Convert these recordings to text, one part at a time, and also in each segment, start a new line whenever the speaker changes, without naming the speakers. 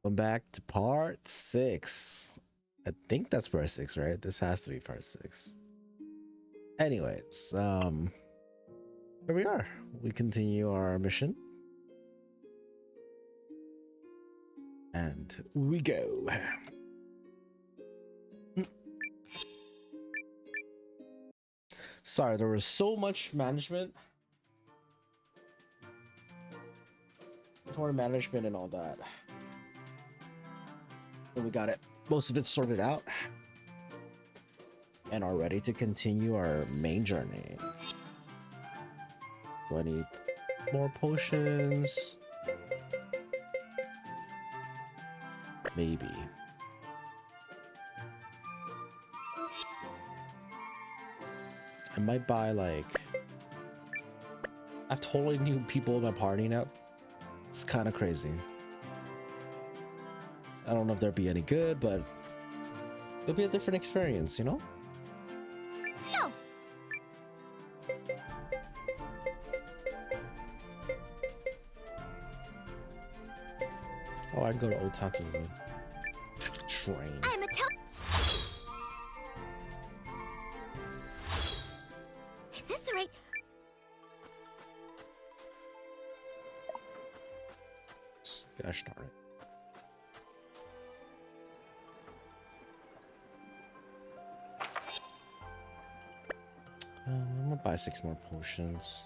Welcome back to part 6. I think that's part 6, right? This has to be part 6. Anyways, here we are. We continue our mission. And we go. Sorry, there was so much management. Inventory management and all that. And we got it. Most of it sorted out. And are ready to continue our main journey. Do I need more potions? Maybe. I might buy like... I have totally new people in my party now. It's kind of crazy. I don't know if they'll be any good, but it'll be a different experience, you know?
So.
Oh, I can go to Old Town to the train.
I'm a Is this the right?
Gosh darn it. I'm gonna buy 6 more potions.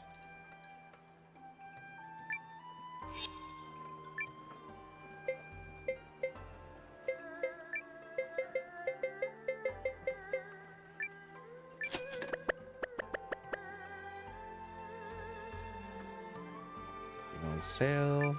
On sale.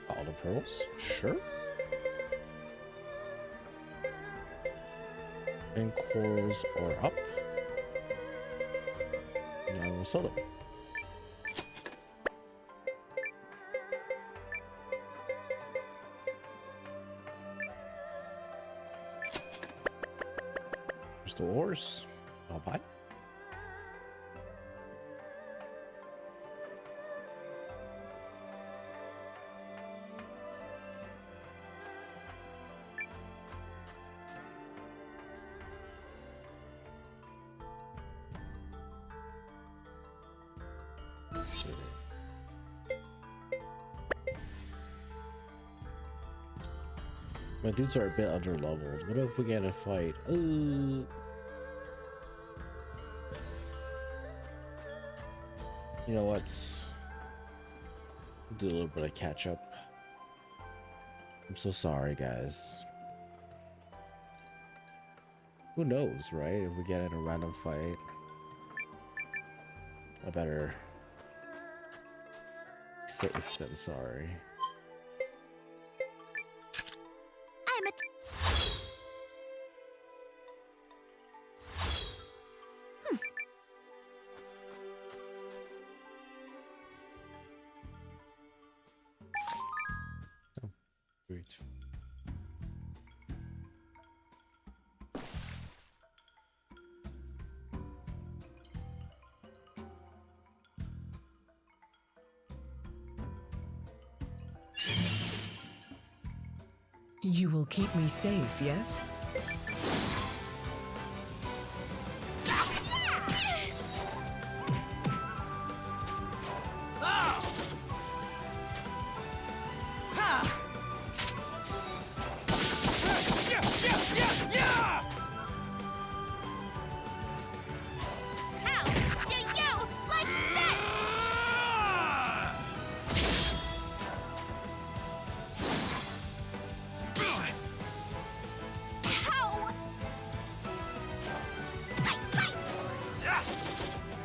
All the pearls, sure. And corals are up. And I will sell them. There's the ores. I'll buy. Let's see. My dudes are a bit under leveled. What if we get a fight? Ooh. You know what? Do a little bit of catch up. I'm so sorry, guys. Who knows, right? If we get in a random fight, I better safe than sorry.
I'm a
Oh, great.
You will keep me safe, yes?
How do you like this?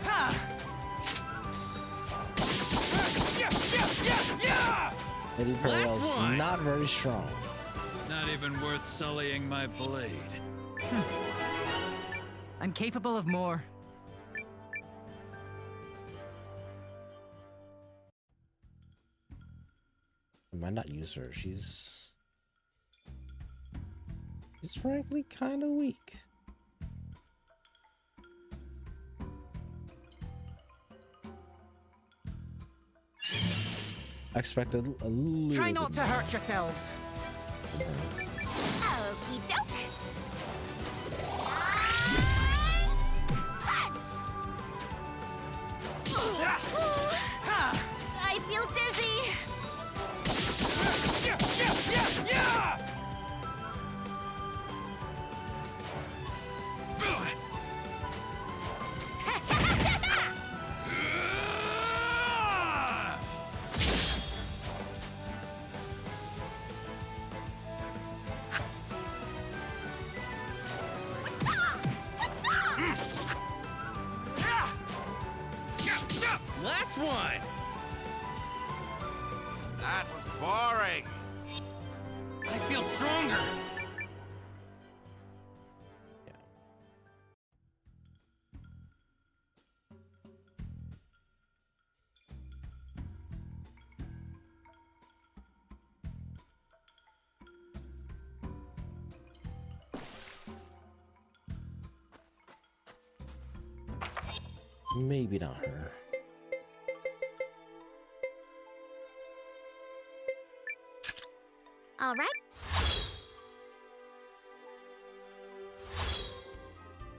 How?
Lady Pearl's
one.
not very strong.
Not even worth sullying my blade.
I'm capable of more.
might not use her. She's frankly kind of weak. I expected a little.
Try not to hurt yourselves.
Okie doke. Punch! I feel dizzy.
Last one!
That was boring.
I feel stronger!
Maybe not her.
All right.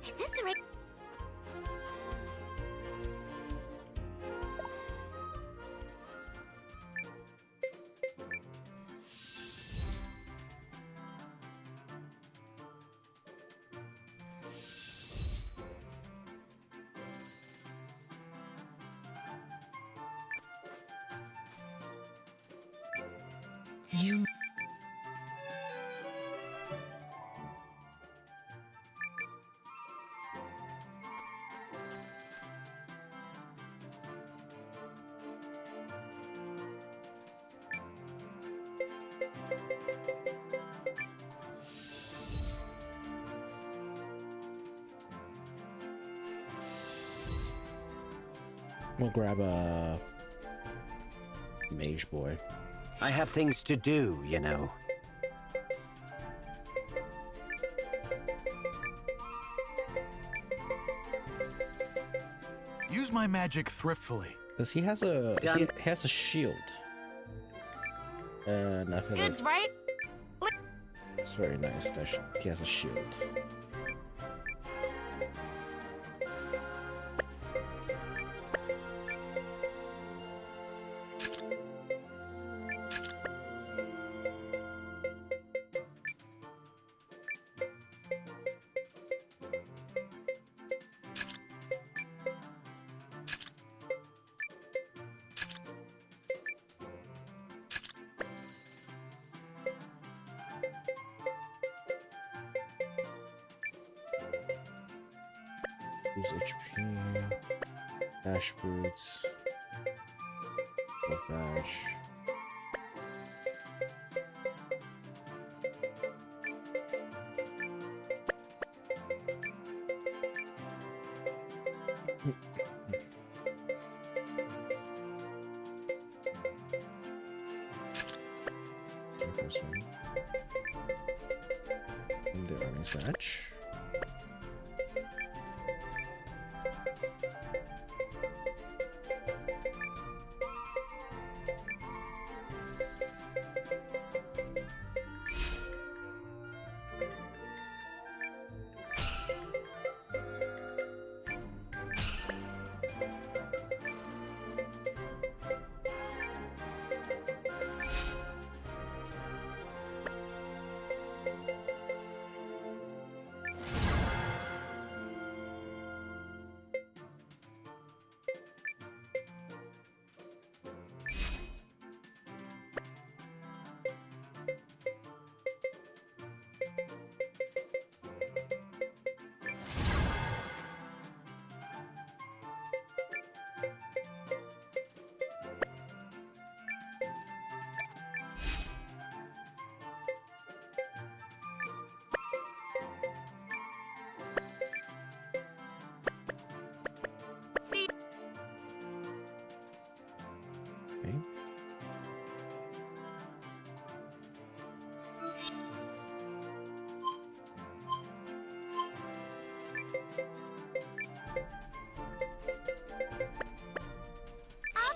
Is this the right?
You.
We'll grab a mage boy.
I have things to do, you know.
Use my magic thriftfully.
Cause he has a he has a shield, and I feel like
Goods, right?
it's very nice that he has a shield. Use HP, dash boots, book badge. First one. And the earnings badge.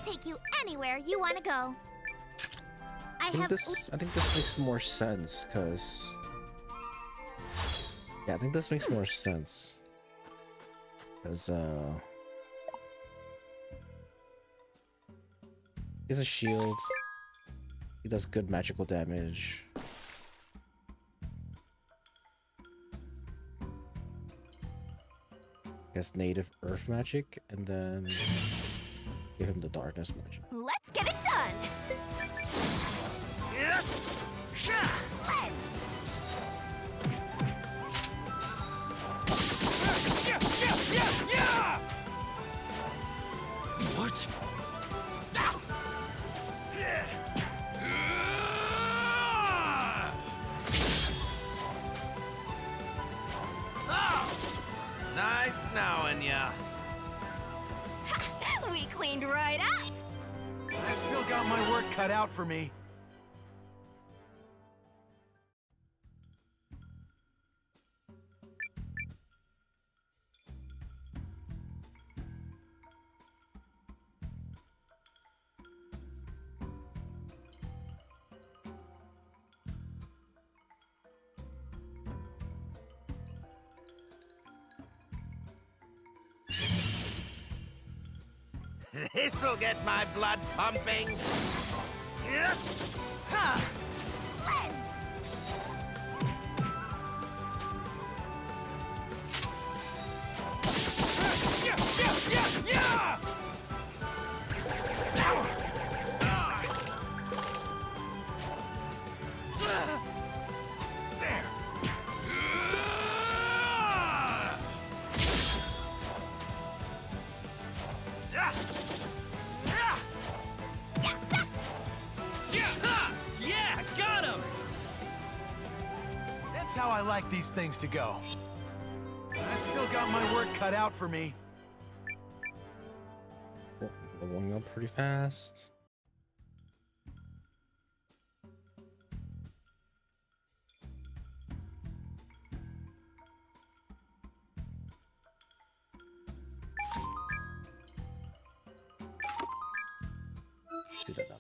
take you anywhere you want to go. I
think this makes more sense, cause yeah, I think this makes more sense. Cause he has a shield. He does good magical damage. Guess native earth magic, and then give him the darkness magic.
Let's get it done.
Yes!
Lens.
Yeah!
What?
Nice knowing ya.
We cleaned right up.
I've still got my work cut out for me.
This'll get my blood pumping. Yes! Ha!
Lens.
Yeah! There. Yeah, got him.
That's how I like these things to go. I've still got my work cut out for me.
Leveling up pretty fast. Do that now.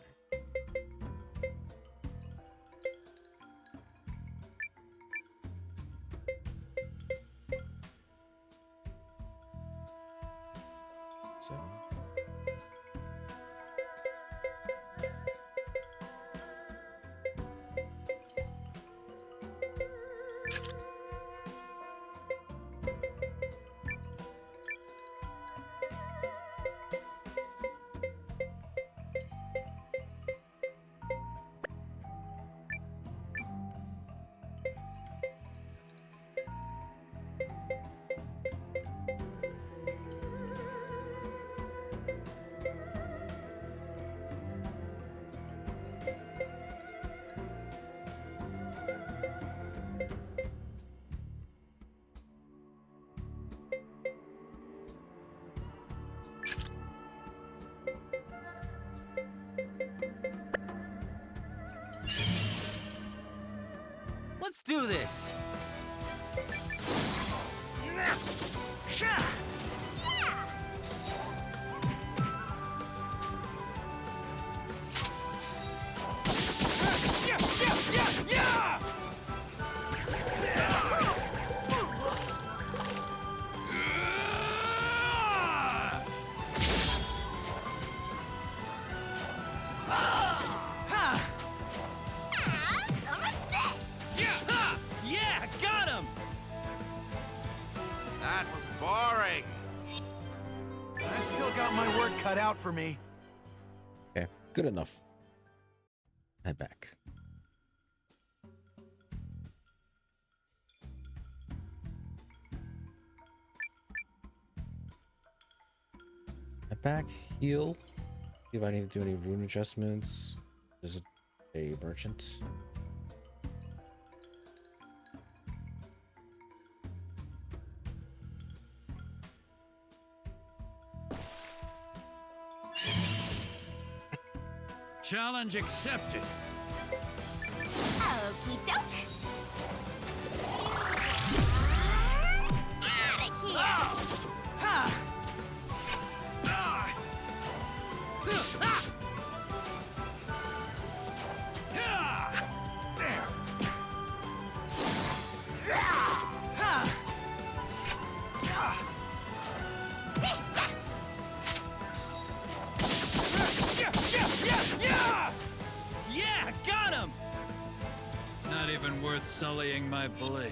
So.
Let's do this. Yeah, got him.
That was boring. I've still got my work cut out for me.
Okay, good enough. Head back. Head back, heal. See if I need to do any rune adjustments. There's a merchant.
Challenge accepted.
Okie doke. Out of here.
Ha!
even worth sullying my blade.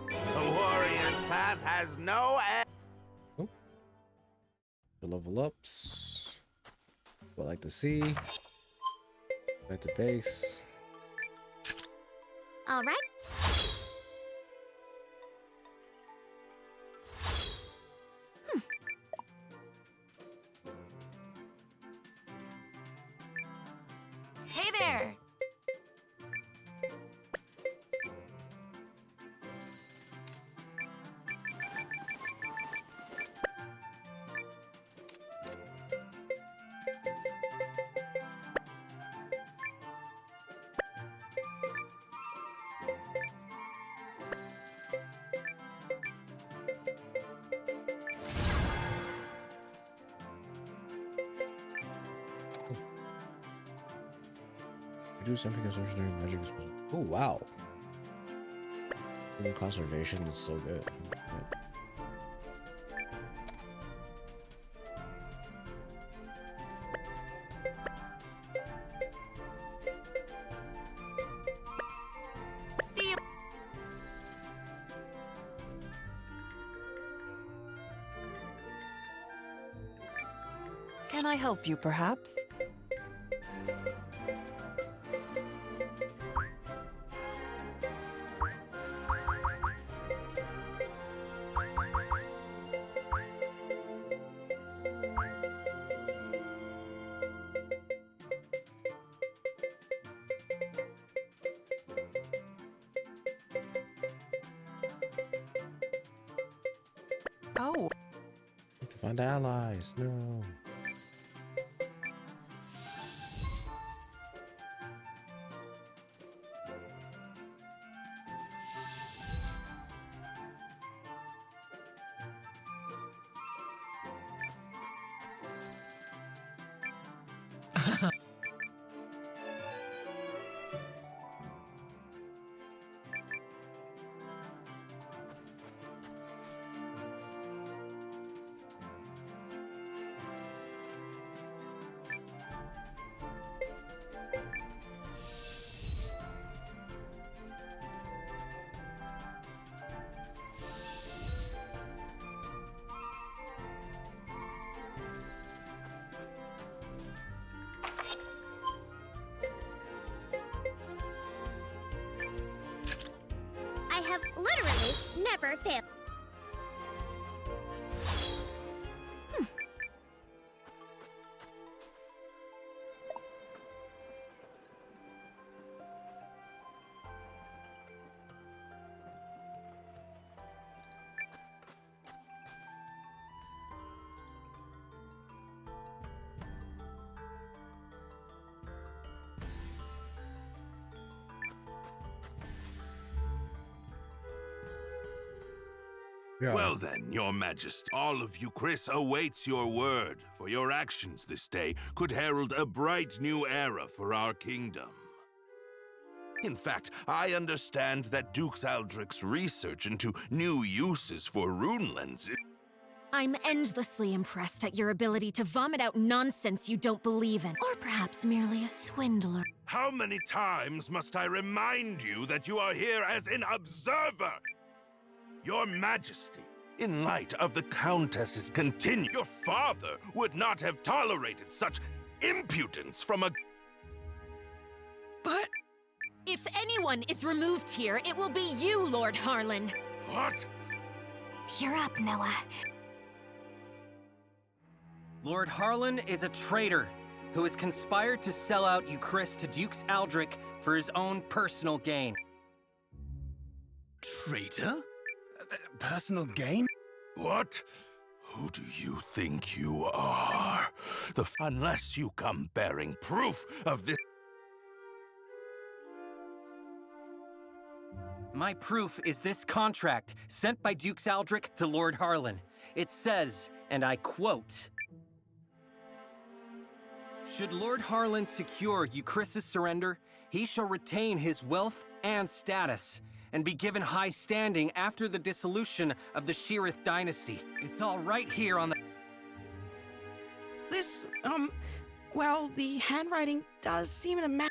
The warrior's path has no end.
The level ups. What I like to see. Back to base.
All right. Hey there.
Reduce MP consumption during magic exposure. Oh wow. The conservation is so good.
See you.
Can I help you, perhaps? Oh,
To find allies. No.
I have literally never failed.
Yeah.
Well then, your majesty, all of you, Chris awaits your word, for your actions this day could herald a bright new era for our kingdom. In fact, I understand that Duke Aldrich's research into new uses for rune lenses.
I'm endlessly impressed at your ability to vomit out nonsense you don't believe in. Or perhaps merely a swindler.
How many times must I remind you that you are here as an observer? Your Majesty, in light of the Countess's your father would not have tolerated such impudence from a...
But if anyone is removed here, it will be you, Lord Harlan.
What?
You're up, Noah.
Lord Harlan is a traitor who has conspired to sell out Euchris to Duke Aldrich for his own personal gain.
Traitor? Personal gain? What? Who do you think you are? Unless you come bearing proof of this...
My proof is this contract sent by Duke Aldrich to Lord Harlan. It says, and I quote, "Should Lord Harlan secure Euchris' surrender, he shall retain his wealth and status, and be given high standing after the dissolution of the Sheerith dynasty." It's all right here on the...
this, well, the handwriting does seem to match.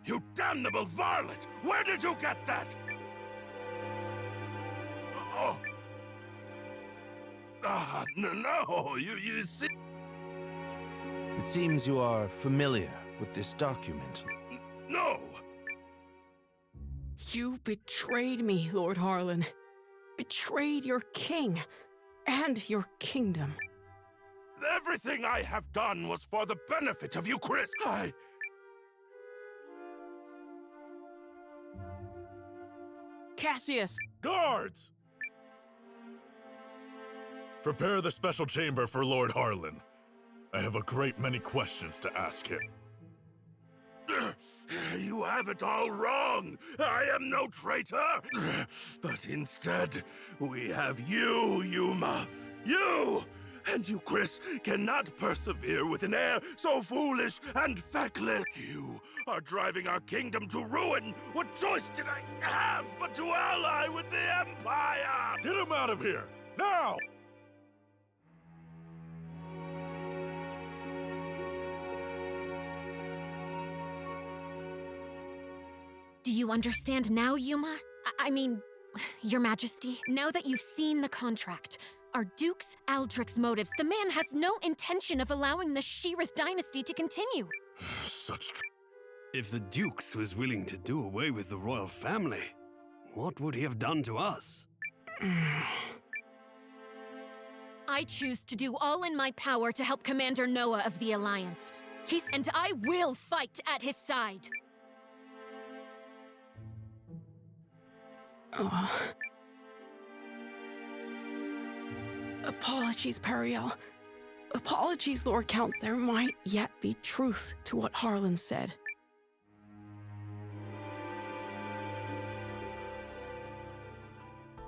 You damnable varlet! Where did you get that? Oh! No, you see...
It seems you are familiar with this document.
No!
You betrayed me, Lord Harlan. Betrayed your king and your kingdom.
Everything I have done was for the benefit of you, Chris.
Cassius!
Guards! Prepare the special chamber for Lord Harlan. I have a great many questions to ask him.
You have it all wrong. I am no traitor. But instead, we have you, Yuma. You! And you, Chris, cannot persevere with an heir so foolish and feckless. You are driving our kingdom to ruin. What choice did I have but to ally with the Empire?
Get him out of here! Now!
Do you understand now, Yuma? I mean, Your Majesty, now that you've seen the contract, are Duke's Aldrich's motives, the man has no intention of allowing the Sheerith dynasty to continue.
If the Dukes was willing to do away with the royal family, what would he have done to us?
I choose to do all in my power to help Commander Noah of the Alliance. And I will fight at his side.
Apologies, Periel. Apologies, Lord Count. There might yet be truth to what Harlan said.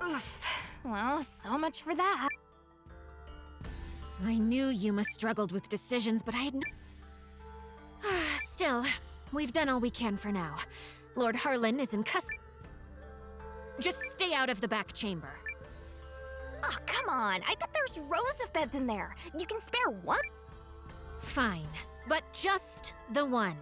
Oof. Well, so much for that.
I knew Yuma struggled with decisions, but I had Still, we've done all we can for now. Lord Harlan is in custody. Just stay out of the back chamber.
Oh, come on. I bet there's rows of beds in there. You can spare one?
Fine, but just the one.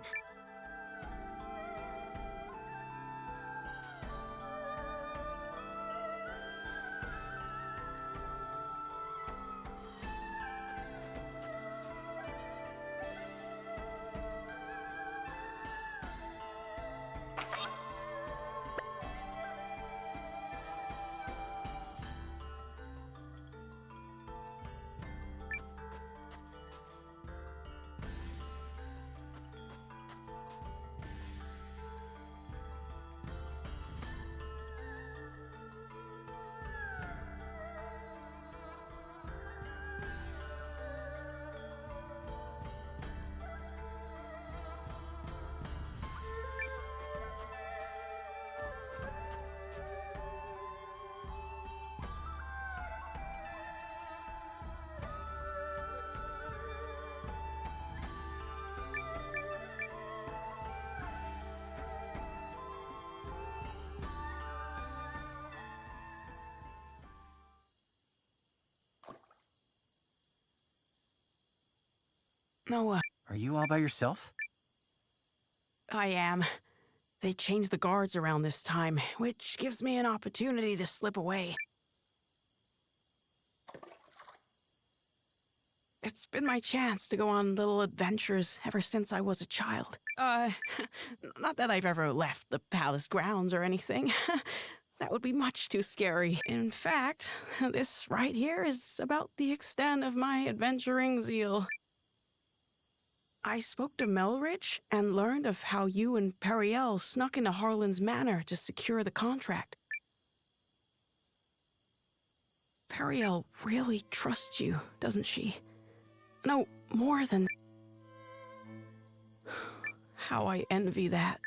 Noah.
Are you all by yourself?
I am. They changed the guards around this time, which gives me an opportunity to slip away. It's been my chance to go on little adventures ever since I was a child. Not that I've ever left the palace grounds or anything. That would be much too scary. In fact, this right here is about the extent of my adventuring zeal. I spoke to Melridge and learned of how you and Periel snuck into Harlan's manor to secure the contract. Periel really trusts you, doesn't she? No, more than... How I envy that.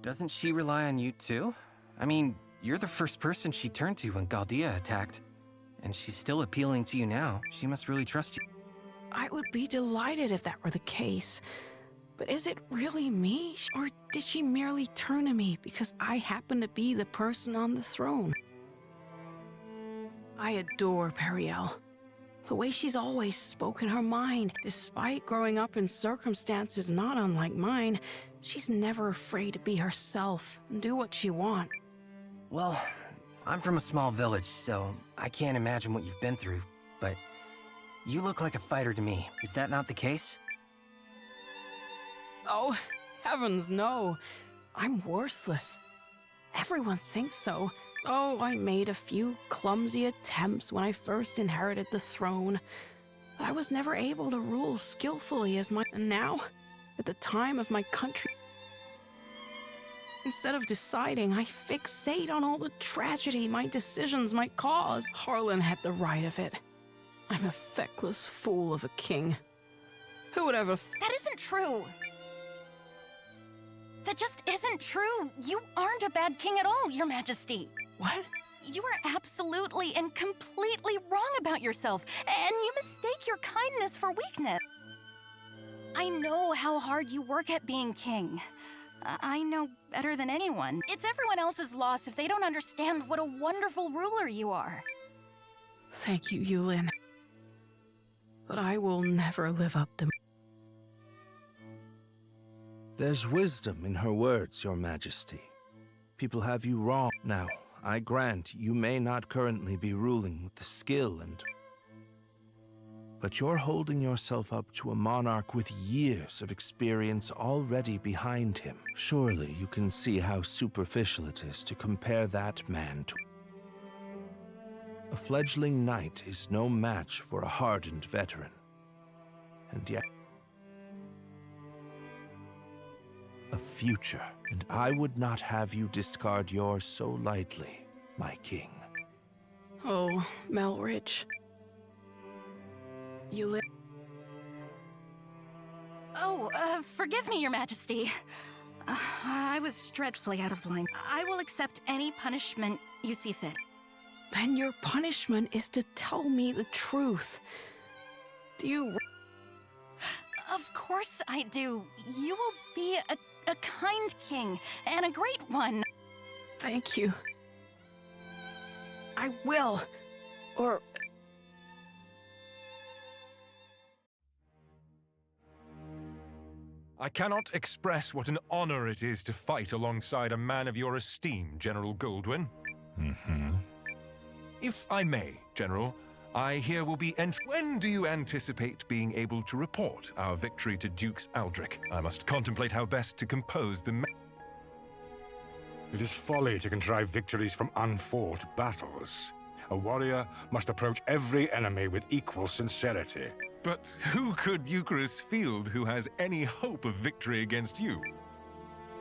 Doesn't she rely on you too? I mean, you're the first person she turned to when Galdia attacked. And she's still appealing to you now. She must really trust you.
I would be delighted if that were the case. But is it really me? Or did she merely turn to me because I happen to be the person on the throne? I adore Periel. The way she's always spoken her mind, despite growing up in circumstances not unlike mine, she's never afraid to be herself and do what she wants.
Well, I'm from a small village, so I can't imagine what you've been through, but you look like a fighter to me. Is that not the case?
Oh, heavens no. I'm worthless. Everyone thinks so. Oh, I made a few clumsy attempts when I first inherited the throne, but I was never able to rule skillfully as my... And now, at the time of my country, instead of deciding, I fixate on all the tragedy my decisions might cause. Harlan had the right of it. I'm a feckless fool of a king. Who would ever...
That isn't true. That just isn't true. You aren't a bad king at all, Your Majesty.
What?
You are absolutely and completely wrong about yourself, and you mistake your kindness for weakness. I know how hard you work at being king. I know better than anyone. It's everyone else's loss if they don't understand what a wonderful ruler you are.
Thank you, Eiyuden. But I will never live up to...
There's wisdom in her words, Your Majesty. People have you wrong. Now, I grant you may not currently be ruling with the skill and... But you're holding yourself up to a monarch with years of experience already behind him. Surely you can see how superficial it is to compare that man to... A fledgling knight is no match for a hardened veteran. And yet... a future, and I would not have you discard yours so lightly, my king.
Oh, Melridge. You live...
Oh, forgive me, Your Majesty. I was dreadfully out of line. I will accept any punishment you see fit.
Then your punishment is to tell me the truth. Do you...
Of course I do. You will be a kind king, and a great one.
Thank you. I will. Or...
I cannot express what an honor it is to fight alongside a man of your esteem, General Goldwyn. If I may, General, I here will be When do you anticipate being able to report our victory to Dukes Aldrich? I must contemplate how best to compose the...
It is folly to contrive victories from unfought battles. A warrior must approach every enemy with equal sincerity.
But who could Eucharis field who has any hope of victory against you?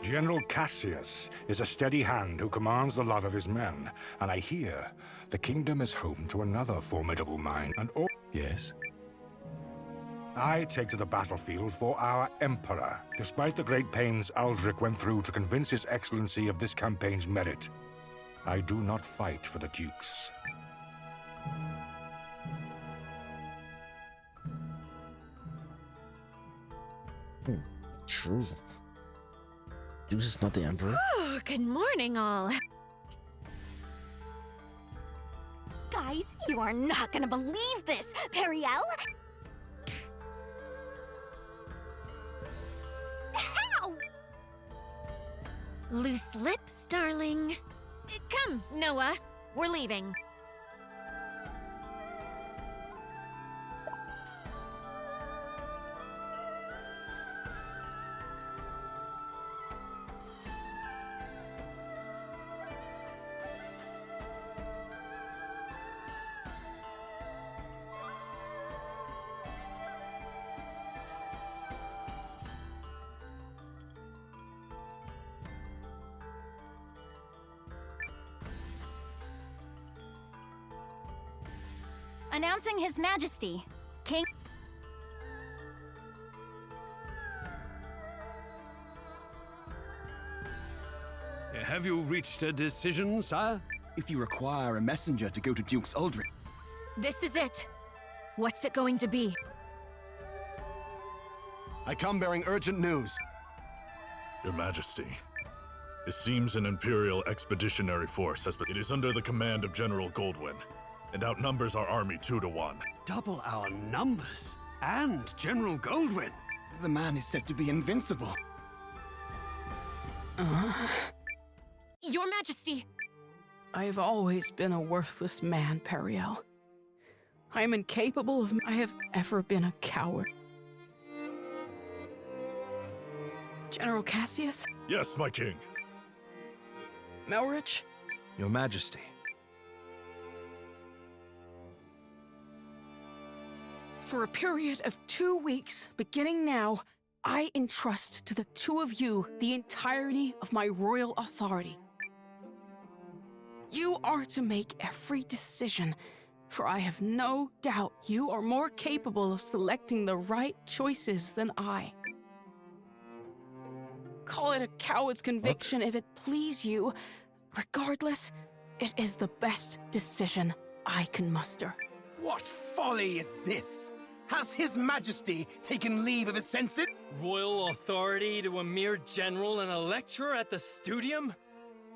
General Cassius is a steady hand who commands the love of his men, and I hear the kingdom is home to another formidable mind, and all...
Yes?
I take to the battlefield for our Emperor, despite the great pains Aldrich went through to convince His Excellency of this campaign's merit. I do not fight for the Dukes.
True. Dukes is not the Emperor.
Oh, good morning, all.
Guys, you are not gonna believe this! Periel? How?
Loose lips, darling. Come, Noah. We're leaving.
Announcing His Majesty, King...
Have you reached a decision, sire?
If you require a messenger to go to Dukes Aldrich...
This is it. What's it going to be?
I come bearing urgent news.
Your Majesty, it seems an Imperial Expeditionary Force has been... It is under the command of General Goldwyn. and outnumbers our army 2 to 1.
Double our numbers? And General Goldwyn?
The man is said to be invincible.
Your Majesty!
I've always been a worthless man, Periel. I am incapable of... I have ever been a coward. General Cassius?
Yes, my king.
Melrich?
Your Majesty.
For a period of 2 weeks, beginning now, I entrust to the two of you the entirety of my royal authority. You are to make every decision, for I have no doubt you are more capable of selecting the right choices than I. Call it a coward's conviction if it please you. Regardless, it is the best decision I can muster.
What folly is this? Has His Majesty taken leave of his senses?
Royal authority to a mere general and a lecturer at the studium?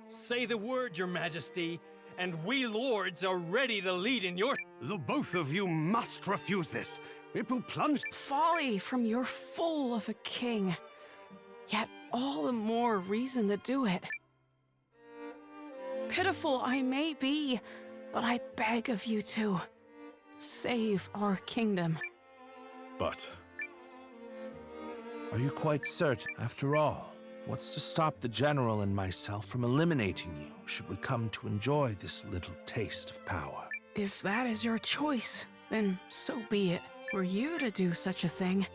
Say the word, Your Majesty, and we lords are ready to lead in your...
The both of you must refuse this. It will plunge...
Folly from your fool of a king. Yet all the more reason to do it. Pitiful I may be, but I beg of you to save our kingdom.
But...
Are you quite certain? After all, what's to stop the General and myself from eliminating you, should we come to enjoy this little taste of power?
If that is your choice, then so be it. Were you to do such a thing,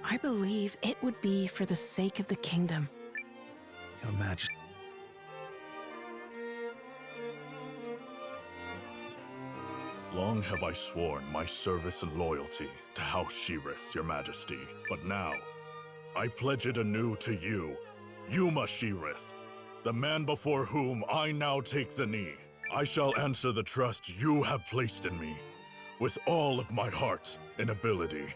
I believe it would be for the sake of the kingdom.
Your Majesty.
Long have I sworn my service and loyalty to House Sheerith, Your Majesty. But now, I pledge it anew to you, Yuma Sheerith, the man before whom I now take the knee. I shall answer the trust you have placed in me, with all of my heart and ability.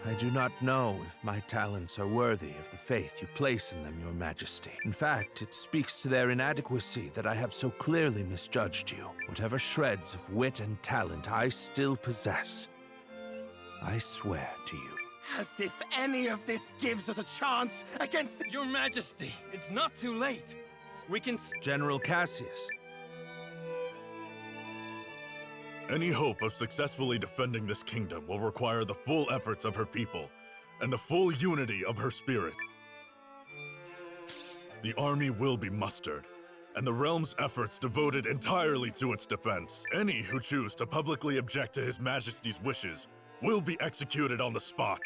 I do not know if my talents are worthy of the faith you place in them, Your Majesty. In fact, it speaks to their inadequacy that I have so clearly misjudged you. Whatever shreds of wit and talent I still possess, I swear to you.
As if any of this gives us a chance against the...
Your Majesty, it's not too late. We can...
General Cassius.
Any hope of successfully defending this kingdom will require the full efforts of her people and the full unity of her spirit. The army will be mustered, and the realm's efforts devoted entirely to its defense. Any who choose to publicly object to His Majesty's wishes will be executed on the spot.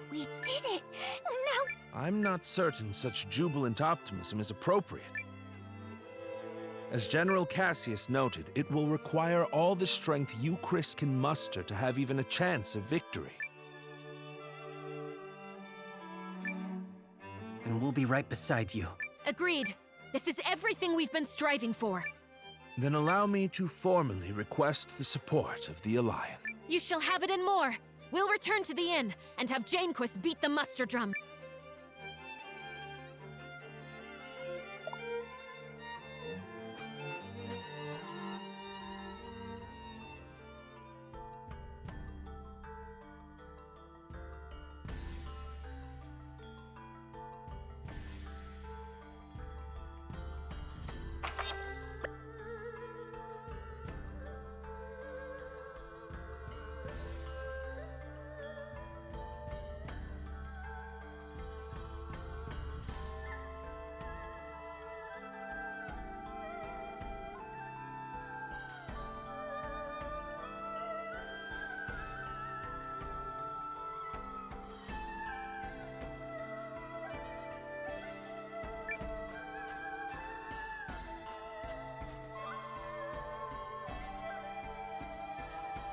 We did it! Now...
I'm not certain such jubilant optimism is appropriate. As General Cassius noted, it will require all the strength you, Chris, can muster to have even a chance of victory.
And we'll be right beside you.
Agreed. This is everything we've been striving for.
Then allow me to formally request the support of the Alliance.
You shall have it and more. We'll return to the inn and have Janequist beat the muster drum.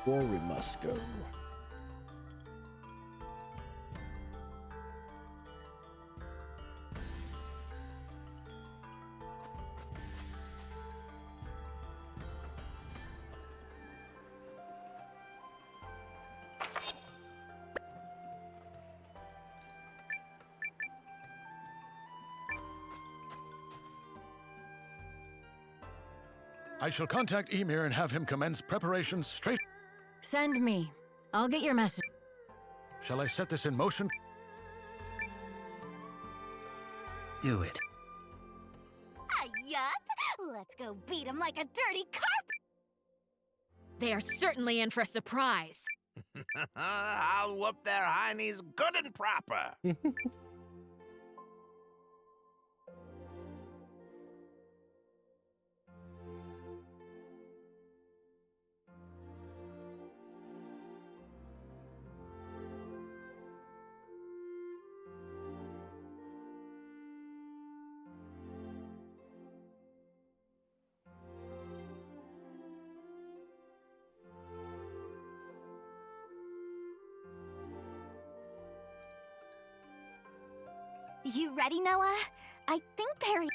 Or we must go.
I shall contact Ymir and have him commence preparations straight.
Send me. I'll get your message.
Shall I set this in motion?
Do it.
Yup. Let's go beat him like a dirty carpet.
They are certainly in for a surprise.
I'll whoop their heinies good and proper.
You ready, Noah? I think Perry...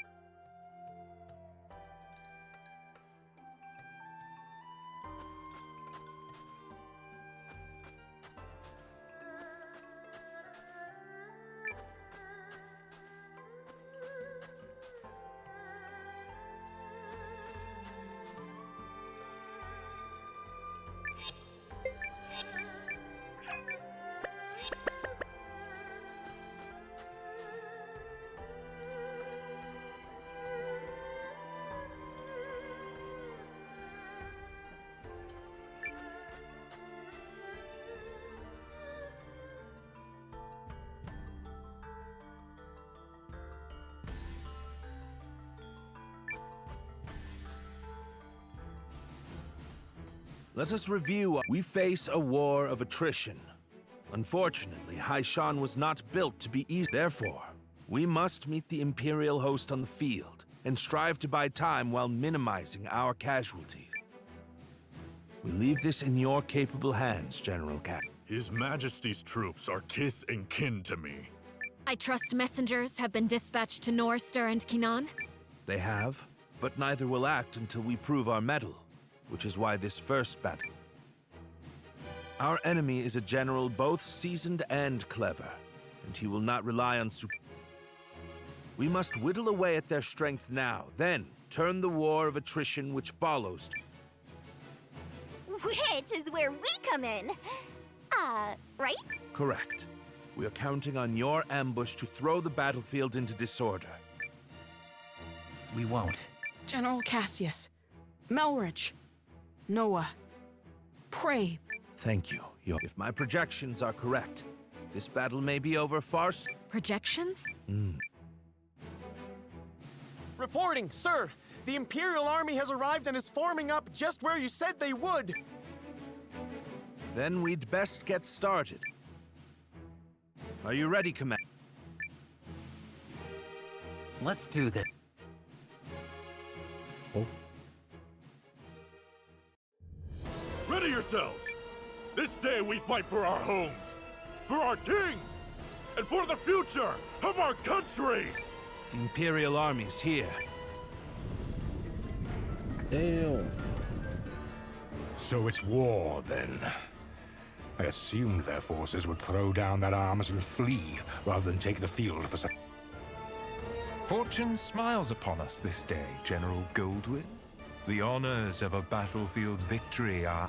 Let us review. We face a war of attrition. Unfortunately, Haishan was not built to be easy. Therefore, we must meet the Imperial host on the field and strive to buy time while minimizing our casualties. We leave this in your capable hands, General Cap.
His Majesty's troops are kith and kin to me.
I trust messengers have been dispatched to Norster and Kinan?
They have, but neither will act until we prove our mettle, which is why this first battle. Our enemy is a general both seasoned and clever, and he will not rely on We must whittle away at their strength now, then turn the war of attrition which follows.
Which is where we come in. Right?
Correct. We are counting on your ambush to throw the battlefield into disorder.
We won't.
General Cassius, Melridge, Noah, pray.
Thank you. If my projections are correct, this battle may be over far soon.
Projections?
Reporting, sir! The Imperial Army has arrived and is forming up just where you said they would!
Then we'd best get started. Are you ready, Command?
Let's do this.
Ready yourselves! This day we fight for our homes, for our king, and for the future of our country!
The Imperial Army's here.
Damn.
So it's war, then. I assumed their forces would throw down their arms and flee, rather than take the field for some...
Fortune smiles upon us this day, General Goldwyn. The honors of a battlefield victory are...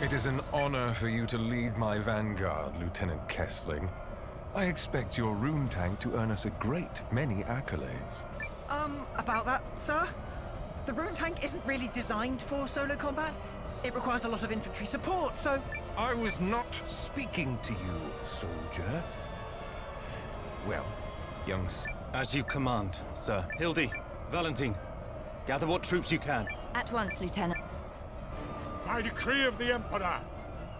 It is an honor for you to lead my vanguard, Lieutenant Kessling. I expect your rune tank to earn us a great many accolades.
About that, sir? The rune tank isn't really designed for solo combat. It requires a lot of infantry support, so...
I was not speaking to you, soldier. Well, young...
As you command, sir. Hildy, Valentine, gather what troops you can.
At once, Lieutenant.
By decree of the Emperor,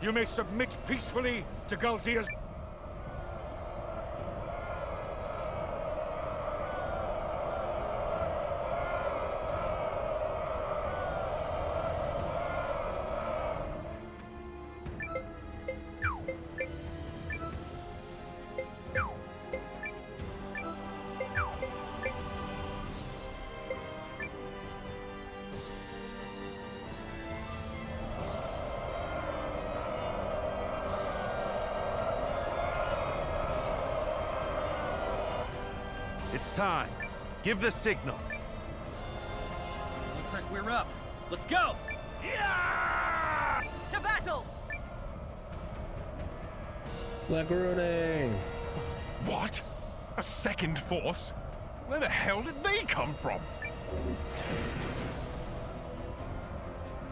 you may submit peacefully to Galdia's...
It's time. Give the signal. Looks like we're up. Let's go!
To battle!
Flag-a-rooney!
What? A second force? Where the hell did they come from?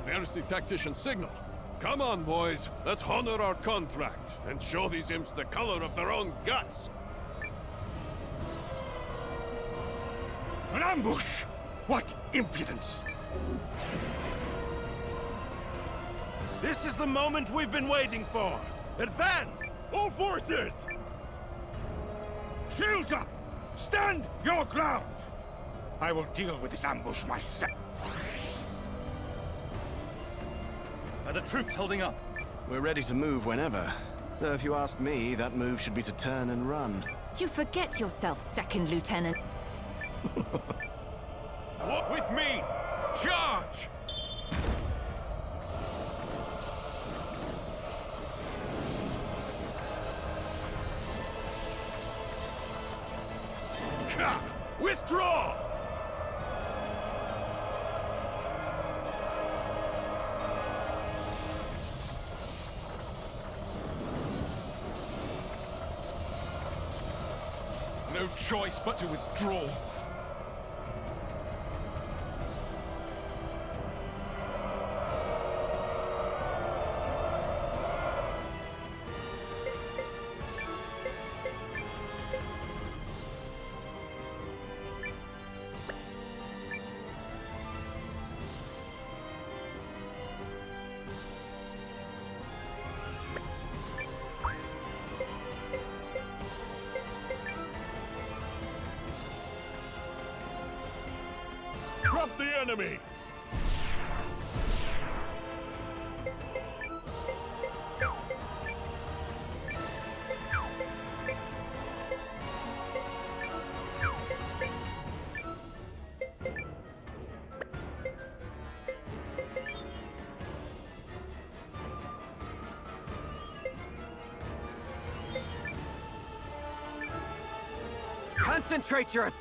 There's the tactician signal. Come on, boys. Let's honor our contract and show these imps the color of their own guts.
An ambush! What impudence!
This is the moment we've been waiting for! Advance!
All forces!
Shields up! Stand your ground! I will deal with this ambush myself.
Are the troops holding up?
We're ready to move whenever. Though if you ask me, that move should be to turn and run.
You forget yourself, Second Lieutenant.
What with me? Charge!
Withdraw!
No choice but to withdraw.
Drop the enemy!
Concentrate your...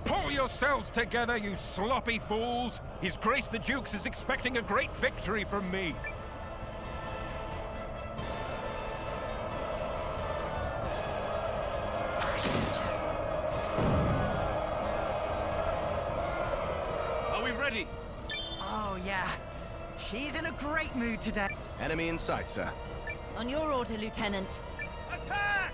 Pull yourselves together, you sloppy fools! His Grace the Dukes is expecting a great victory from me!
Are we ready?
Oh, yeah. She's in a great mood today.
Enemy in sight, sir.
On your order, Lieutenant.
Attack!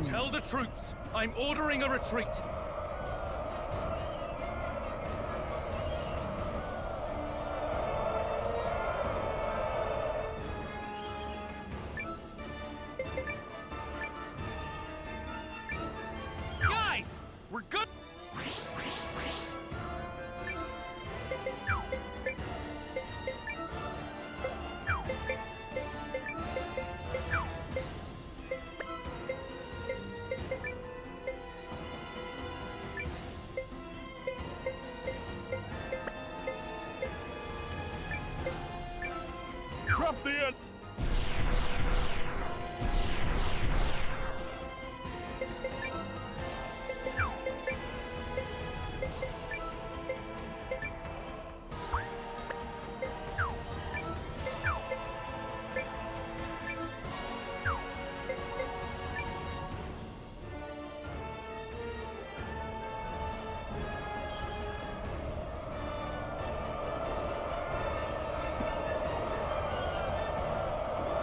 Tell the troops, I'm ordering a retreat. Guys, we're good.
stop the end.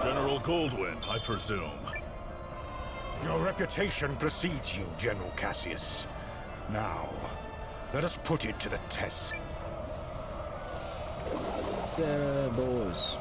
General Goldwyn, I presume.
Your reputation precedes you, General Cassius. Now, let us put it to the test.
Yeah, boys.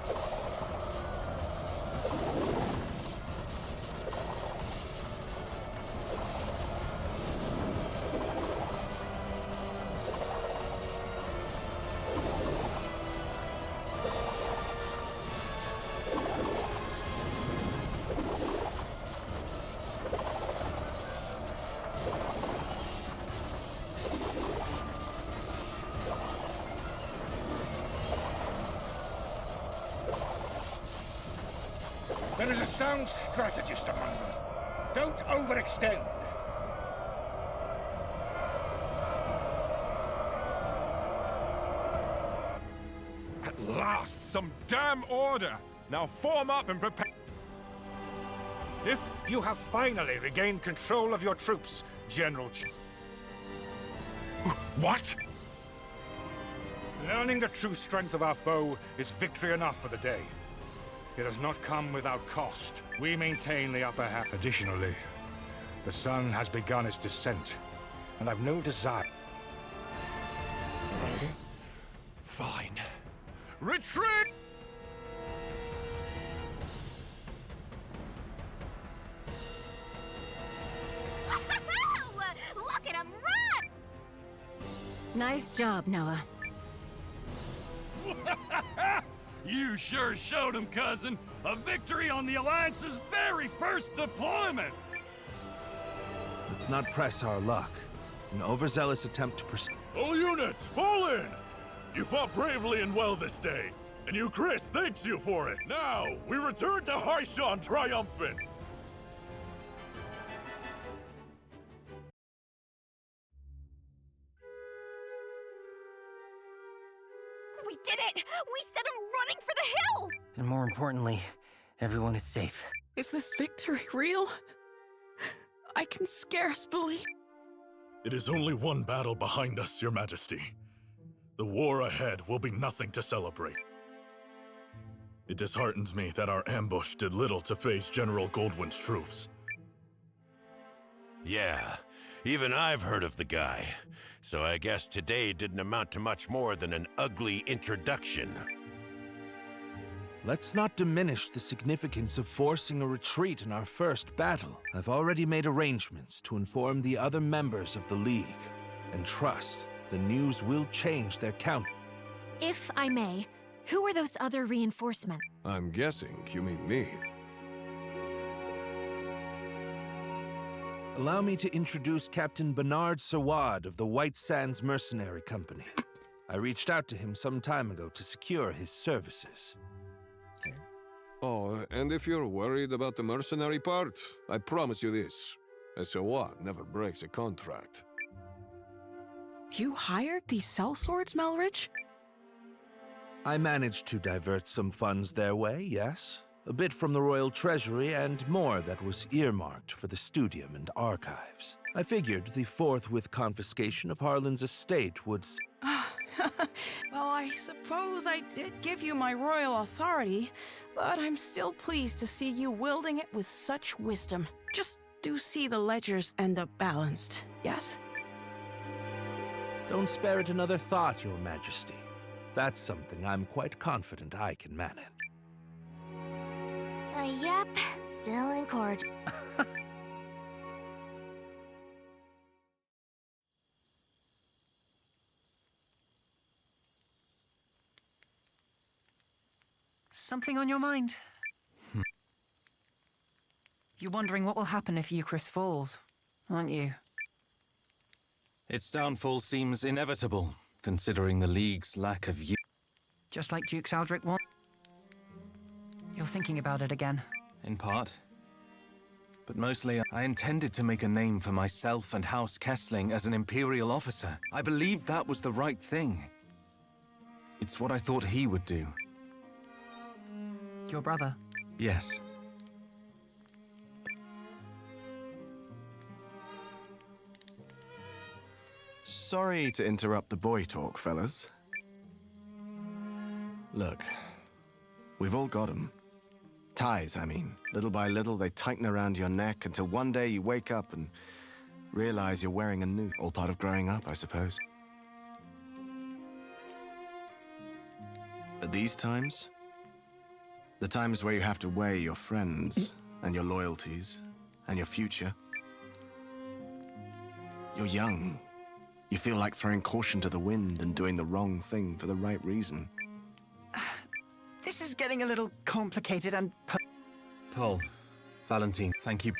There is a sound strategist among them. Don't overextend.
At last, some damn order! Now form up and prepare.
If you have finally regained control of your troops, General
What?
Learning the true strength of our foe is victory enough for the day. It has not come without cost. We maintain the upper hand. Additionally, the sun has begun its descent, and I've no desire.
Fine. Retreat!
Look at him run!
Nice job, Noah.
You sure showed him, cousin. A victory on the Alliance's very first deployment!
Let's not press our luck. An overzealous attempt to pursue.
All units, fall in! You fought bravely and well this day, and you, Chris, thanks you for it. Now, we return to Haishan triumphant!
We did it! We sent him running for the hills!
And more importantly, everyone is safe.
Is this victory real? I can scarce believe.
It is only one battle behind us, Your Majesty. The war ahead will be nothing to celebrate. It disheartens me that our ambush did little to phase General Goldwyn's troops.
Yeah, even I've heard of the guy. So I guess today didn't amount to much more than an ugly introduction.
Let's not diminish the significance of forcing a retreat in our first battle. I've already made arrangements to inform the other members of the League. And trust, the news will change their count.
If I may, who are those other reinforcements?
I'm guessing you mean me.
Allow me to introduce Captain Bernard Sawad of the White Sands Mercenary Company. I reached out to him some time ago to secure his services.
Oh, and if you're worried about the mercenary part, I promise you this. A Sawad never breaks a contract.
You hired these sellswords, Melridge?
I managed to divert some funds their way, yes. A bit from the Royal Treasury and more that was earmarked for the Studium and Archives. I figured the forthwith confiscation of Harlan's estate would...
Well, I suppose I did give you my royal authority, but I'm still pleased to see you wielding it with such wisdom. Just do see the ledgers end up balanced, yes?
Don't spare it another thought, Your Majesty. That's something I'm quite confident I can manage.
Yep, still in court.
Something on your mind? You're wondering what will happen if Eucharist falls, aren't you?
Its downfall seems inevitable, considering the League's lack of
Just like Duke Aldrich wants? You're thinking about it again.
In part. But mostly, I intended to make a name for myself and House Kessling as an Imperial officer. I believed that was the right thing. It's what I thought he would do.
Your brother?
Yes.
Sorry to interrupt the boy talk, fellas. Look, we've all got 'em. Ties, I mean. Little by little, they tighten around your neck until one day you wake up and realize you're wearing a noose. All part of growing up, I suppose. But these times, the times where you have to weigh your friends and your loyalties and your future, you're young. You feel like throwing caution to the wind and doing the wrong thing for the right reason.
This is getting a little complicated and...
Paul, Valentine, thank you.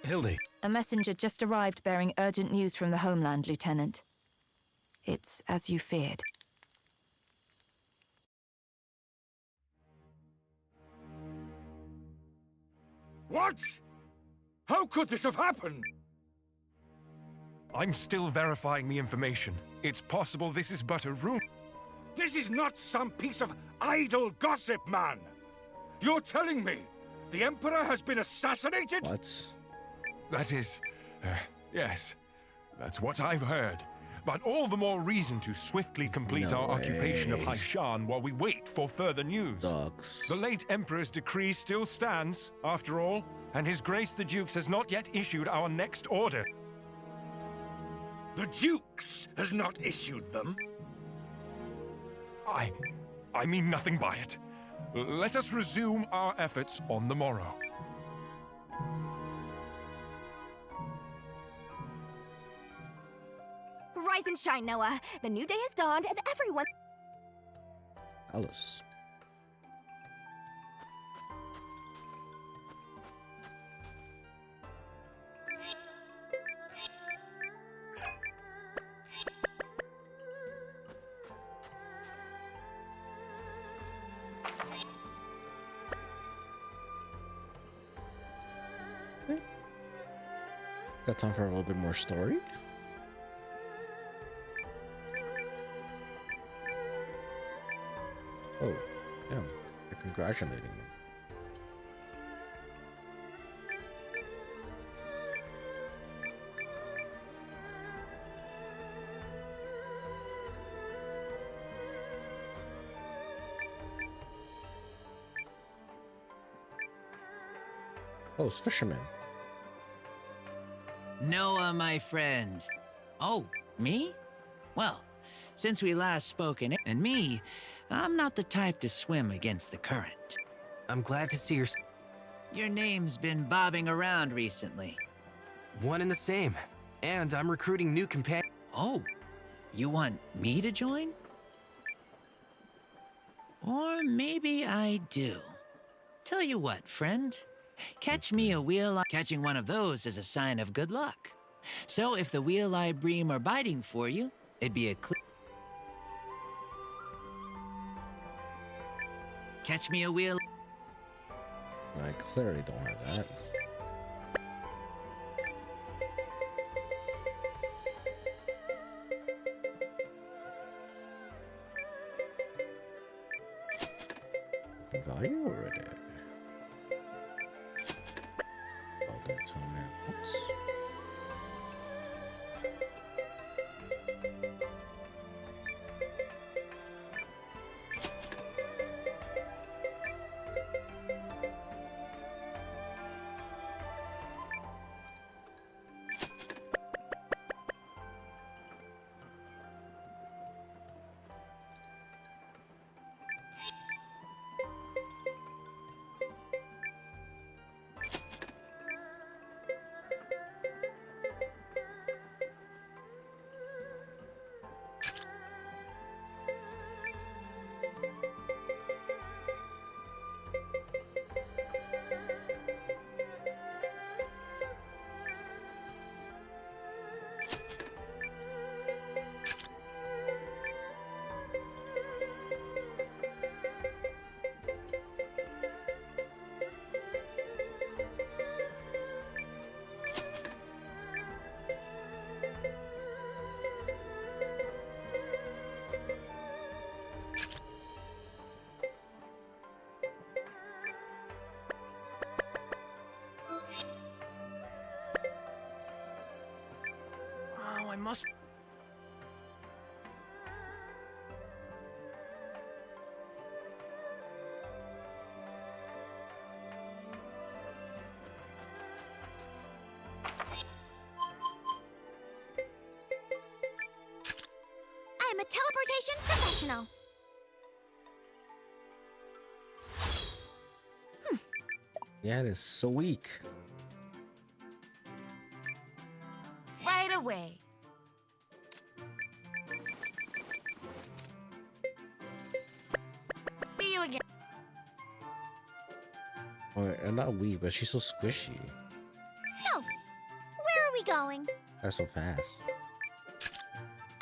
Hildy.
A messenger just arrived bearing urgent news from the homeland, Lieutenant. It's as you feared.
What? How could this have happened?
I'm still verifying the information. It's possible this is but a rumor.
This is not some piece of idle gossip, man! You're telling me the Emperor has been assassinated?
What?
That is... yes. That's what I've heard. But all the more reason to swiftly complete our occupation of Haishan while we wait for further news.
Ducks.
The late Emperor's decree still stands, after all, and His Grace the Dukes has not yet issued our next order.
The Dukes has not issued them?
I mean nothing by it. Let us resume our efforts on the morrow.
Rise and shine, Noah. The new day has dawned and everyone...
Alice. Got time for a little bit more story? Oh, yeah. They're congratulating me. Oh, it's fisherman.
Noah, my friend. Oh, me? Well, since we last spoke and me, I'm not the type to swim against the current.
I'm glad to see
your name's been bobbing around recently.
One and the same. And I'm recruiting new companions.
Oh, you want me to join? Or maybe I do. Tell you what, friend. Catch me a wheel-eye. Catching one of those is a sign of good luck. So if the wheel-eye bream are biting for you, it'd be a Catch me a wheel.
I clearly don't have that. Value already. Welcome to Americans.
a teleportation professional.
Yeah, it is so weak.
Right away. See you again.
Or not weak, but she's so squishy.
So, where are we going?
That's so fast.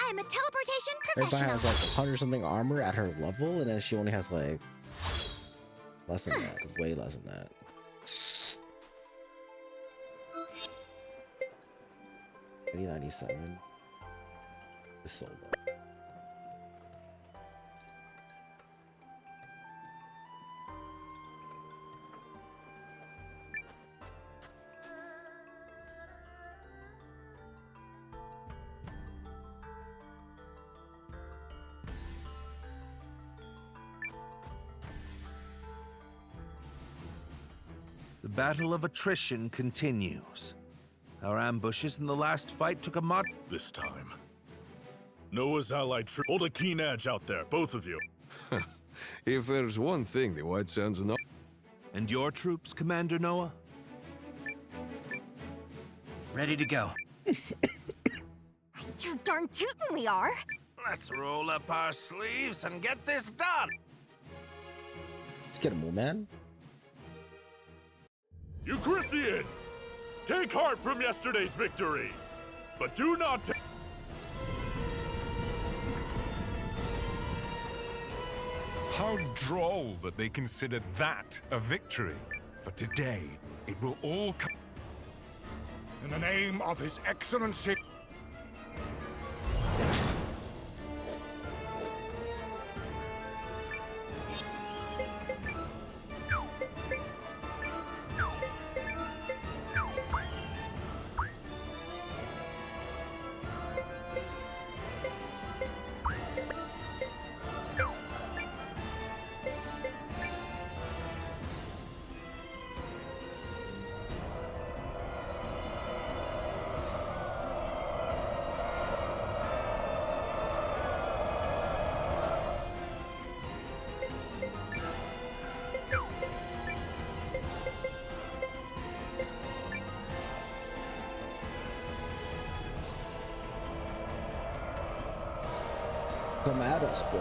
I'm a teleportation
Everybody
professional.
has like 100 something armor at her level, and then she only has like less than that, way less than that. $97 is sold out.
The battle of attrition continues. Our ambushes in the last fight took a mod.
This time, Noah's allied troop. Hold a keen edge out there, both of you.
If there's one thing the White Sands know.
And your troops, Commander Noah?
Ready to go.
You darn tootin' we are.
Let's roll up our sleeves and get this done.
Let's get him, man.
Euchrysians! Take heart from yesterday's victory, but do not take...
How droll that they consider that a victory. For today, it will all come.
In the name of His Excellency.
Come at us, bro.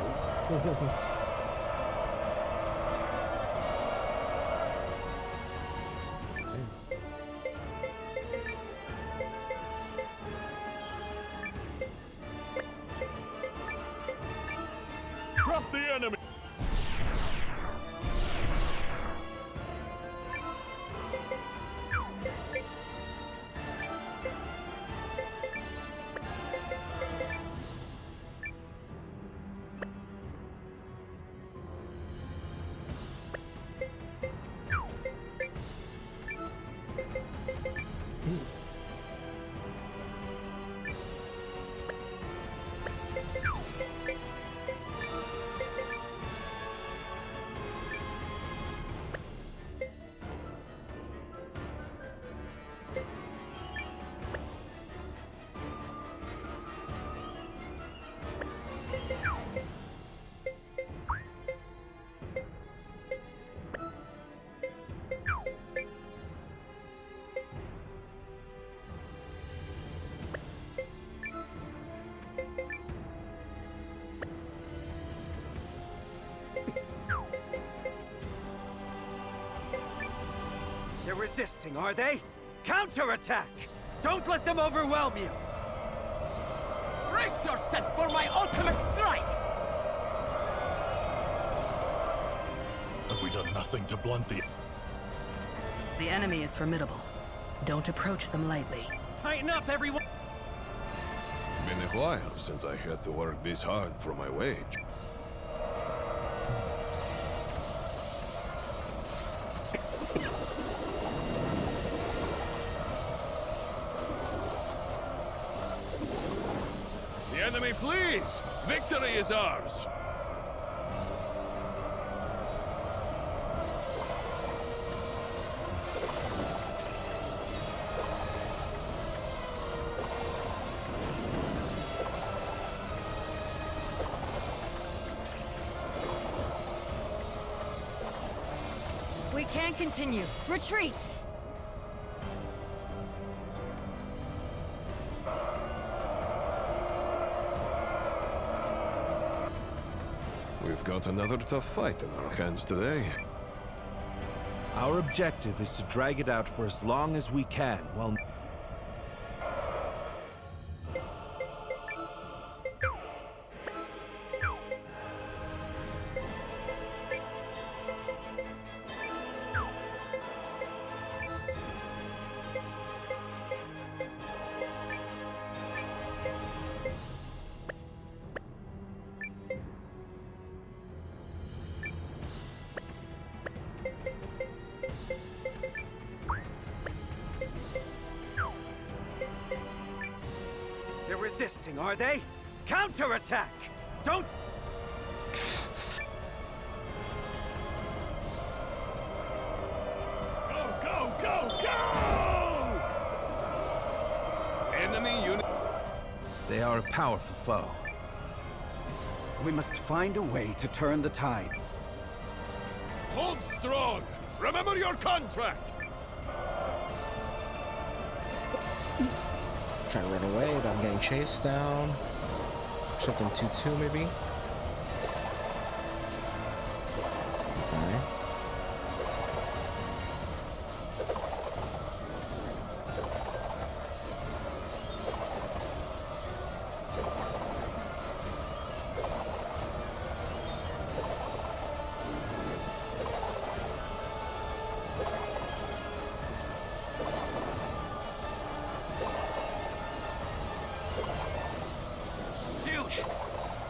Drop the enemy!
They're resisting, are they? Counterattack! Don't let them overwhelm you!
Brace yourself for my ultimate strike!
Have we done nothing to blunt the...
The enemy is formidable. Don't approach them lightly.
Tighten up, everyone!
Been a while since I had to work this hard for my wage.
The enemy flees! Victory is ours!
We can't continue. Retreat!
We've got another tough fight in our hands today.
Our objective is to drag it out for as long as we can while...
They're resisting, are they? Counterattack! Don't...
Go, go, go, go!
Enemy unit...
They are a powerful foe.
We must find a way to turn the tide.
Hold strong! Remember your contract!
Trying to run away, but I'm getting chased down. Something 2-2 maybe. Okay.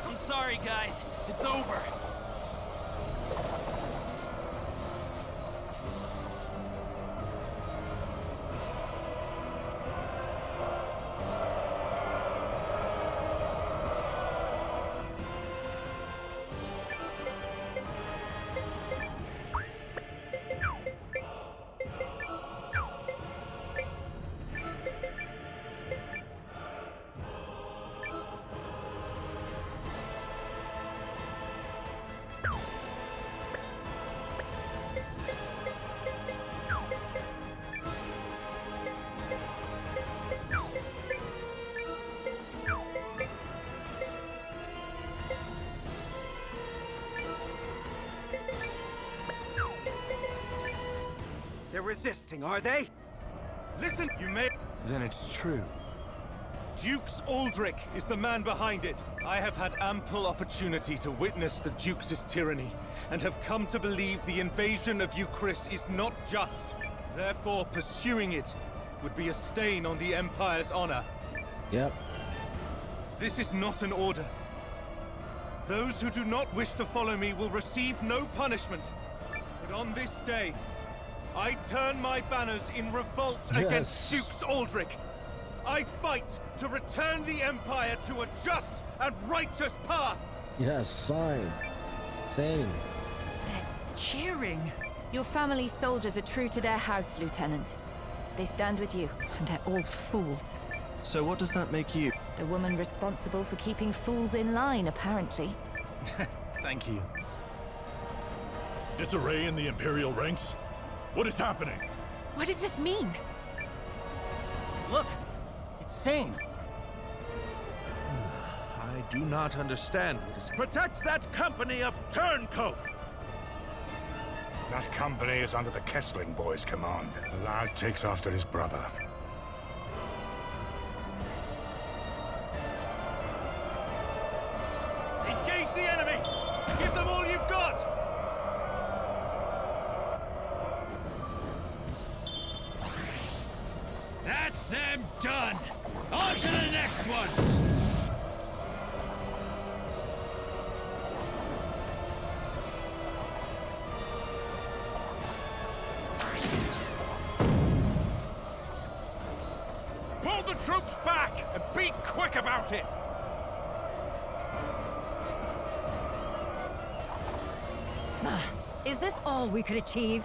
I'm sorry, guys. It's over.
They're resisting, are they?
Listen, you may...
Then it's true.
Dukes Aldrich is the man behind it. I have had ample opportunity to witness the Dukes' tyranny, and have come to believe the invasion of Euchris is not just. Therefore, pursuing it would be a stain on the Empire's honor.
Yep.
This is not an order. Those who do not wish to follow me will receive no punishment. But on this day, I turn my banners in revolt against Dukes Aldrich. I fight to return the Empire to a just and righteous path.
Yes, sign. Same.
They're cheering.
Your family's soldiers are true to their house, Lieutenant. They stand with you, and they're all fools.
So what does that make you?
The woman responsible for keeping fools in line, apparently.
Thank you.
Disarray in the Imperial ranks? What is happening?
What does this mean?
Look! It's Sane!
I do not understand what is...
Protect that company of turncoat! That company is under the Kessling boys' command. The lad takes after his brother.
Engage the enemy! Give them all you've got!
That's them done! On to the next one!
Pull the troops back and be quick about it!
Is this all we could achieve?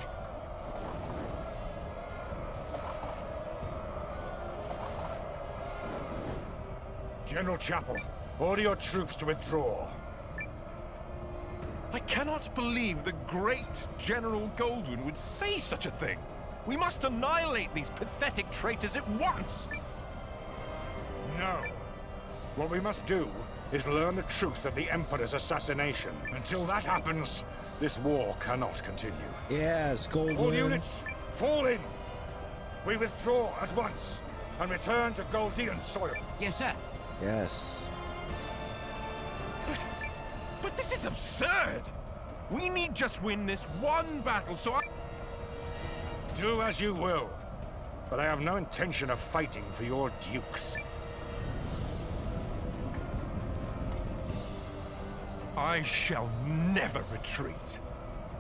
General Chapel, order your troops to withdraw.
I cannot believe the great General Goldwyn would say such a thing. We must annihilate these pathetic traitors at once.
No. What we must do is learn the truth of the Emperor's assassination. Until that happens, this war cannot continue.
Yes, Goldwyn.
All units, fall in! We withdraw at once and return to Goldean soil.
Yes, sir.
Yes.
But this is absurd! We need just win this one battle, so I...
Do as you will, but I have no intention of fighting for your dukes.
I shall never retreat.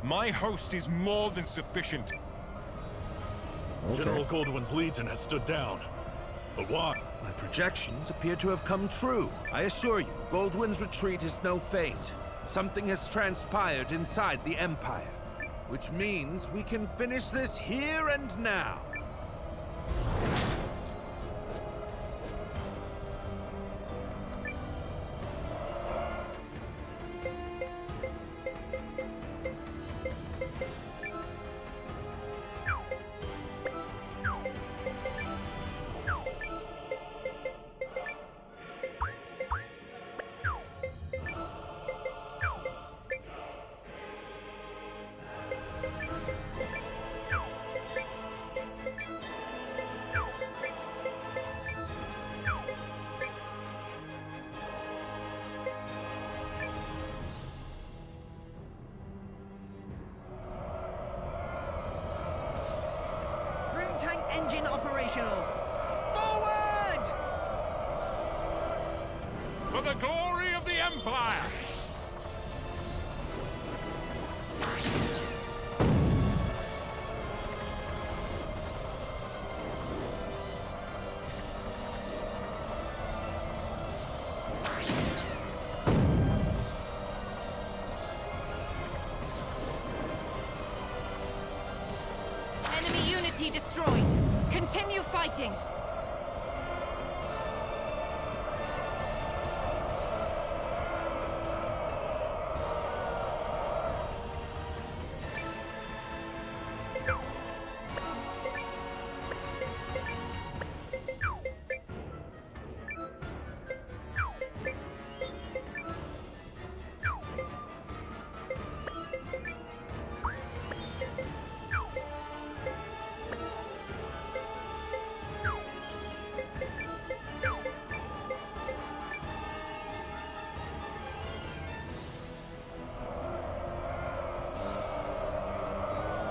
My host is more than sufficient.
Okay. General Goldwyn's legion has stood down. But why?
My projections appear to have come true. I assure you, Goldwyn's retreat is no feint. Something has transpired inside the Empire, which means we can finish this here and now.
Tank engine operational. Forward!
For the glory of the Empire!
Enemy unity destroyed. Continue fighting.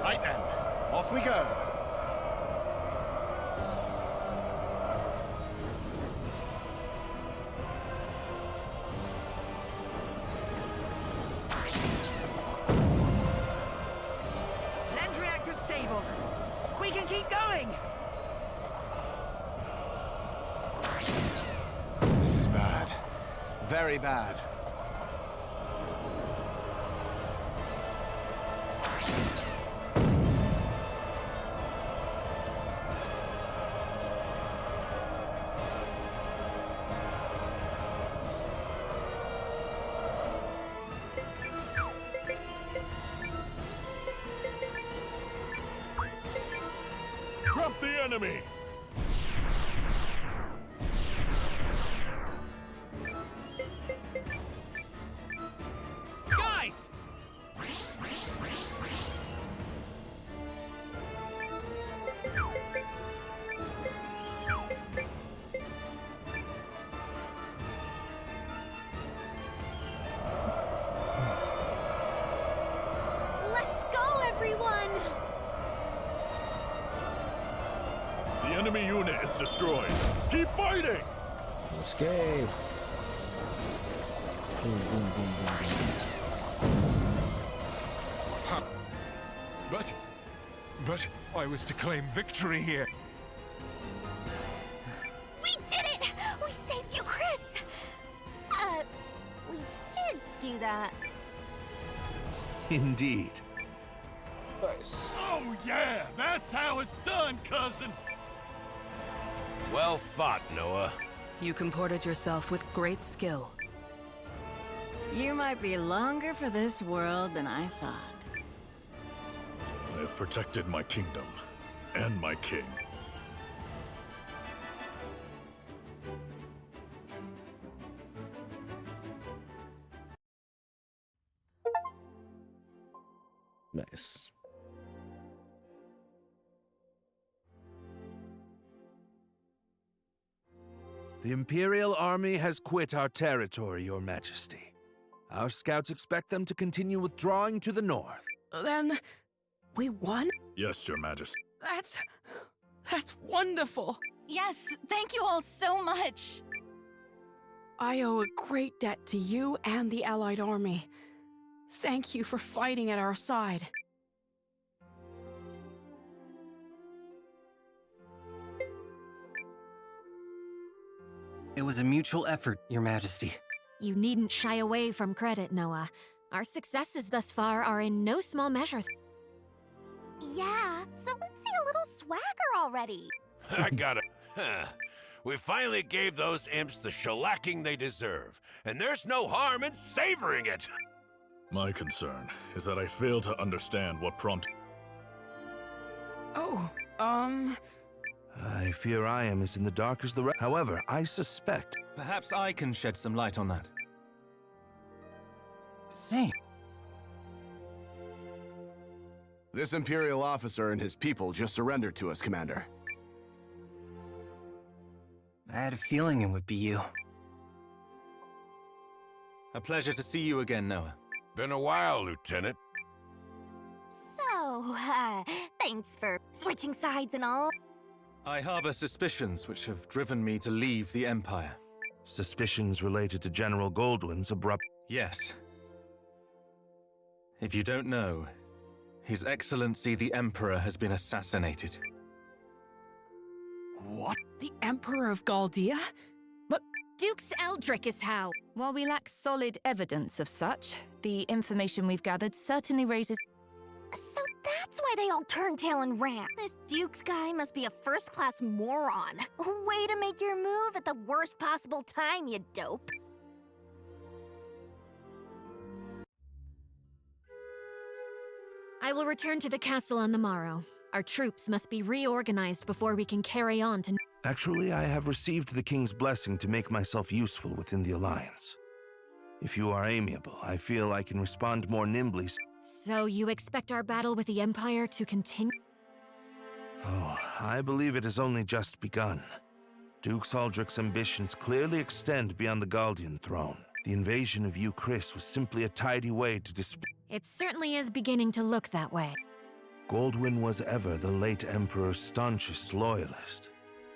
Right then, off we go.
Lens reactor stable. We can keep going.
This is bad. Very bad.
Drop the enemy!
Guys!
Let's go, everyone!
The enemy unit is destroyed. Keep fighting!
Escape. Boom, boom, boom, boom, boom.
But I was to claim victory here.
We did it! We saved you, Chris! We did do that.
Indeed.
Nice.
Oh yeah, that's how it's done, cousin!
Well fought, Noah.
You comported yourself with great skill.
You might be longer for this world than I thought.
I have protected my kingdom and my king.
Nice.
The Imperial Army has quit our territory, Your Majesty. Our scouts expect them to continue withdrawing to the north.
Then, we won?
Yes, Your Majesty.
That's wonderful.
Yes, thank you all so much.
I owe a great debt to you and the Allied Army. Thank you for fighting at our side.
It was a mutual effort, Your Majesty.
You needn't shy away from credit, Noah. Our successes thus far are in no small measure.
Yeah, so let's see a little swagger already.
I got it. We finally gave those imps the shellacking they deserve, and there's no harm in savoring it.
My concern is that I fail to understand what prompted.
I fear I am as in the dark as the rest. However, I suspect.
Perhaps I can shed some light on that.
Same.
This Imperial officer and his people just surrendered to us, Commander.
I had a feeling it would be you.
A pleasure to see you again, Noah.
Been a while, Lieutenant.
So, thanks for switching sides and all.
I harbor suspicions which have driven me to leave the Empire.
Suspicions related to General Goldwyn's abrupt...
Yes. If you don't know, His Excellency the Emperor has been assassinated.
What? The Emperor of Galdia? But
Dukes Eldrick is how.
While we lack solid evidence of such, the information we've gathered certainly raises...
So that's why they all turned tail and ran. This Dukes guy must be a first-class moron. Way to make your move at the worst possible time, you dope.
I will return to the castle on the morrow. Our troops must be reorganized before we can carry on to...
Actually, I have received the King's blessing to make myself useful within the Alliance. If you are amiable, I feel I can respond more nimbly.
So you expect our battle with the Empire to continue?
Oh, I believe it has only just begun. Duke Aldrich's ambitions clearly extend beyond the Galdian throne. The invasion of Chris was simply a tidy way to display...
It certainly is beginning to look that way.
Goldwyn was ever the late Emperor's staunchest loyalist.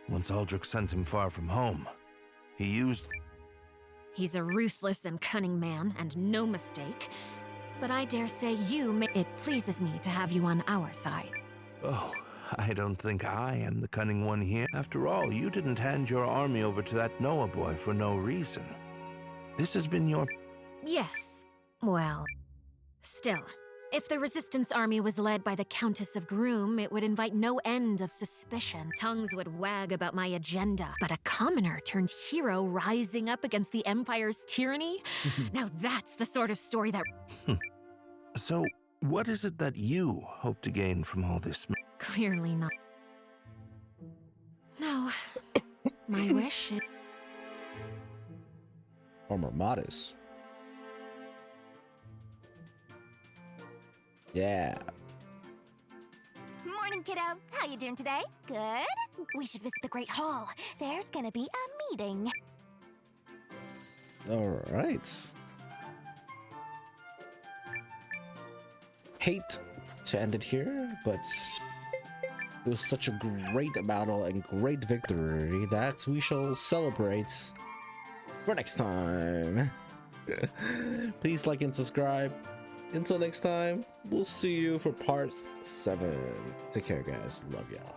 Once Aldrich sent him far from home, he used...
He's a ruthless and cunning man, and no mistake. But I dare say it pleases me to have you on our side.
Oh, I don't think I am the cunning one here. After all, you didn't hand your army over to that Noah boy for no reason. This has been your...
Yes. Well, still, if the Resistance army was led by the Countess of Groom, it would invite no end of suspicion. Tongues would wag about my agenda. But a commoner turned hero rising up against the Empire's tyranny? Now that's the sort of story that...
So, what is it that you hope to gain from all this?
Clearly not. No. My wish is...
Former Modest. Yeah.
Morning, kiddo. How you doing today? Good? We should visit the Great Hall. There's gonna be a meeting.
All right. Hate to end it here, but it was such a great battle and great victory that we shall celebrate for next time. Please like and subscribe. Until next time, we'll see you for part 7. Take care, guys. Love y'all.